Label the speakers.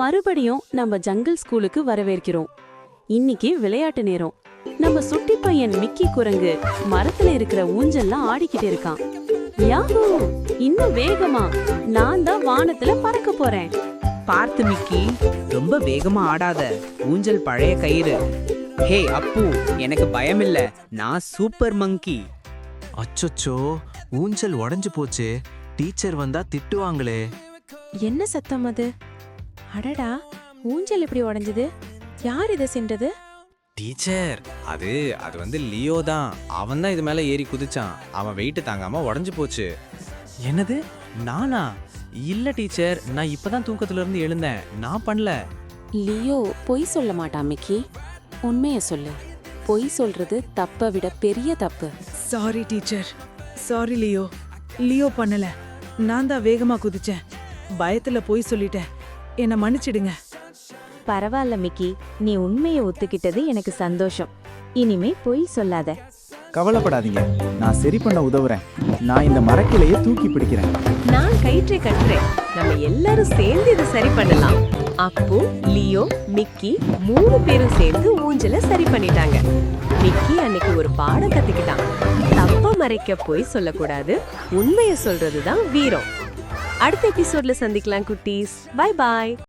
Speaker 1: மறுபடியும் நம்ம ஜங்கிள் ஸ்கூலுக்கு வரவேற்கிறோம். இன்னைக்கு விளையாட்டு நேரம். நம்ம சுட்டி பையன் மிக்கி குரங்கு மரத்துல இருக்கிற ஊஞ்சல்லாம் ஆடிக்கிட்டு இருக்கான். யாஹூ! இன்னும் வேகமா நான் தான் வானத்துல பறக்க போறேன்.
Speaker 2: பார்த்து மிக்கி, ரொம்ப வேகமா ஆடாத. ஊஞ்சல் பழைய கயிறு. ஹே அப்பு, எனக்கு பயமில்ல, நான் சூப்பர் மங்கி.
Speaker 3: அச்சச்சோ, ஊஞ்சல் உடைஞ்சு போச்சே. டீச்சர் வந்தா திட்டுவாங்களே.
Speaker 4: என்ன சத்தம் அது? அடடா, ஊஞ்சல் இப்படி உடைஞ்சது? யார் இதை சென்றது?
Speaker 5: டீச்சர், அது வந்து லியோ தான். அவன் தான் இது மேல ஏறி குதிச்சான். அவன் வெயிட் தாங்காம உடைஞ்சு போச்சு. என்னது, நானா? இல்ல டீச்சர், நான் இப்பதான் தூக்கத்துல இருந்து எழுந்தேன். நான் பண்ணல.
Speaker 1: லியோ பொய் சொல்ல மாட்டான் மிக்கி. உண்மைய சொல்லு. பொய் சொல்றது தப்பை விட பெரிய தப்பு.
Speaker 6: Sorry teacher, sorry Leo. Leo பண்ணல, நான் தான் வேகமா குதிச்சேன். பயத்துல பொய் சொல்லிட்டேன், என்னை மன்னிச்சிடுங்க.
Speaker 4: பரவாயில்ல மிக்கி, நீ உண்மையை ஒத்துக்கிட்டது எனக்கு சந்தோஷம். இனிமே பொய் சொல்லாத.
Speaker 7: கவலைப்படாதீங்க, நான் சரி பண்ண உதவுறேன். நான் இந்த மரக்கிளையை தூக்கி பிடிக்கிறேன்.
Speaker 8: நான் கயிற்றை கட்டுறேன். நம்ம எல்லாரும் சேர்ந்து இதை சரி பண்ணலாம். அப்பு, லியோ, மிக்கி 3 பேரும் சேர்ந்து ஊஞ்சல சரி பண்ணிட்டாங்க. மிக்கி அன்னைக்கு ஒரு பாடம் கத்துக்கிட்டான். தப்ப மறைக்க போய் சொல்லக்கூடாது, உண்மையை சொல்றதுதான் வீரம். அடுத்த எபிசோட்ல சந்திக்கலாம் குட்டீஸ். Bye bye.